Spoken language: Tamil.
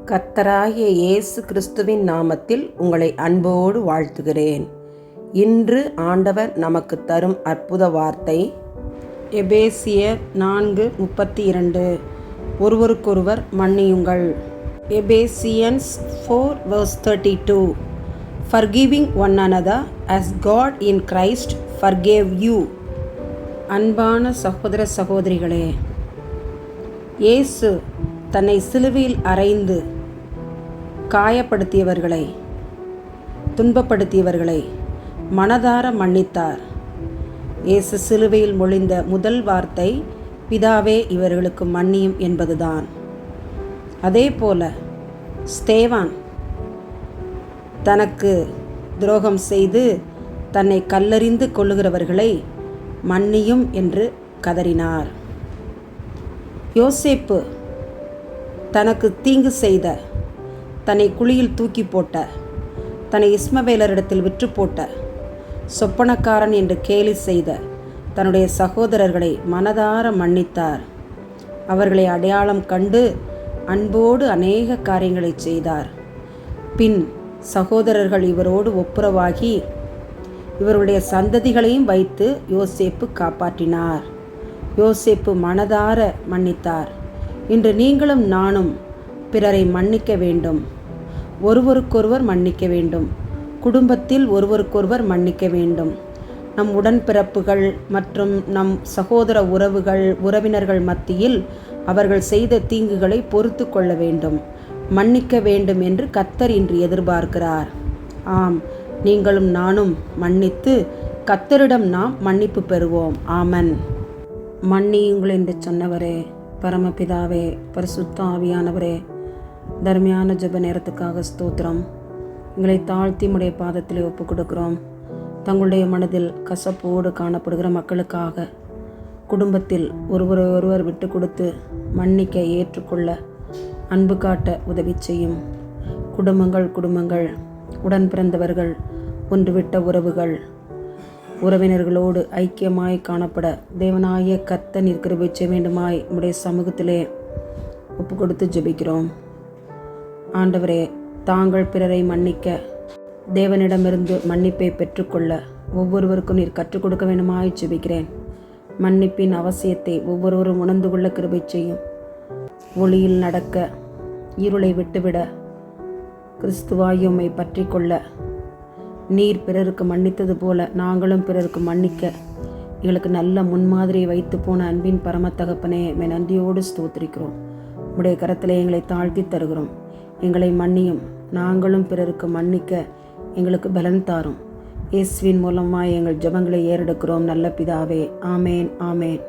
கர்த்தராகிய இயேசு கிறிஸ்துவின் நாமத்தில் உங்களை அன்போடு வாழ்த்துகிறேன். இன்று ஆண்டவர் நமக்கு தரும் அற்புத வார்த்தை எபேசியர் 4:32. ஒருவருக்கொருவர் மன்னியுங்கள். Ephesians 4:32. Forgiving one another as God in Christ forgave you. அன்பான சகோதர சகோதரிகளே, இயேசு தன்னை சிலுவையில் அறைந்து காயப்படுத்தியவர்களை, துன்பப்படுத்தியவர்களை மனதார மன்னித்தார். இயேசு சிலுவையில் மொழிந்த முதல் வார்த்தை, பிதாவே இவர்களுக்கு மன்னியும் என்பதுதான். அதே போல ஸ்தேவான் தனக்கு துரோகம் செய்து தன்னை கல்லெறிந்து கொள்ளுகிறவர்களை மன்னியும் என்று கதறினார். யோசேப்பு தனக்கு தீங்கு செய்த, தன்னை குழியில் தூக்கி போட்ட, தன்னை இஸ்மவேலரிடத்தில் விற்று போட்ட, சொப்பனக்காரன் என்று கேலி செய்த தன்னுடைய சகோதரர்களை மனதார மன்னித்தார். அவர்களை அடையாளம் கண்டு அன்போடு அநேக காரியங்களை செய்தார். பின் சகோதரர்கள் இவரோடு ஒப்புரவாகி இவருடைய சந்ததிகளையும் வைத்து யோசேப்பு காப்பாற்றினார். யோசேப்பு மனதார மன்னித்தார். இன்று நீங்களும் நானும் பிறரை மன்னிக்க வேண்டும். ஒருவருக்கொருவர் மன்னிக்க வேண்டும். குடும்பத்தில் ஒருவருக்கொருவர் மன்னிக்க வேண்டும். நம் உடன்பிறப்புகள் மற்றும் நம் சகோதர உறவினர்கள் மத்தியில் அவர்கள் செய்த தீங்குகளை பொறுத்து கொள்ள வேண்டும், மன்னிக்க வேண்டும் என்று கர்த்தர் இன்று எதிர்பார்க்கிறார். ஆம், நீங்களும் நானும் மன்னித்து கர்த்தரிடம் நாம் மன்னிப்பு பெறுவோம். ஆமன். மன்னியுங்கள் என்று சொன்னவரே, பரமபிதாவே, பரிசுத்த ஆவியானவரே, தர்மையான ஜெப நேரத்துக்காக ஸ்தோத்திரம். எங்களை தாழ்த்தி உடைய பாதத்திலே ஒப்புக் கொடுக்கிறோம். தங்களுடைய மனதில் கசப்போடு காணப்படுகிற மக்களுக்காக, குடும்பத்தில் ஒருவர் விட்டு கொடுத்து மன்னிக்க ஏற்றுக்கொள்ள அன்பு காட்ட உதவி செய்யும். குடும்பங்கள் உடன் பிறந்தவர்கள், ஒன்றுவிட்ட உறவினர்களோடு ஐக்கியமாய் காணப்பட தேவனாகிய கர்த்தர் நீர் கிருபை செய்ய வேண்டுமாய் உம்முடைய சமூகத்திலே ஒப்பு கொடுத்து ஜெபிக்கிறோம். ஆண்டவரே, தாங்கள் பிறரை மன்னிக்க, தேவனிடமிருந்து மன்னிப்பை பெற்றுக்கொள்ள ஒவ்வொருவருக்கும் நீர் கற்றுக் கொடுக்க வேண்டுமாய் ஜெபிக்கிறேன். மன்னிப்பின் அவசியத்தை ஒவ்வொருவரும் உணர்ந்து கொள்ள கிருபை செய்யும். ஒளியில் நடக்க, இருளை விட்டுவிட, கிறிஸ்துவாய் உம்மை பற்றி கொள்ள, நீர் பிறருக்கு மன்னித்தது போல நாங்களும் பிறருக்கு மன்னிக்க எங்களுக்கு நல்ல முன்மாதிரியை வைத்து போன அன்பின் பரம தகப்பனே, நன்றியோடு ஸ்தோத்திரிக்கிறோம். உடைய கரத்திலே எங்களை தாழ்த்தி தருகிறோம். எங்களை மன்னியும், நாங்களும் பிறருக்கு மன்னிக்க எங்களுக்கு பலன் தாரும். இயேசுவின் மூலமாய் எங்கள் ஜெபங்களை ஏறெடுக்கிறோம் நல்ல பிதாவே. ஆமேன், ஆமேன்.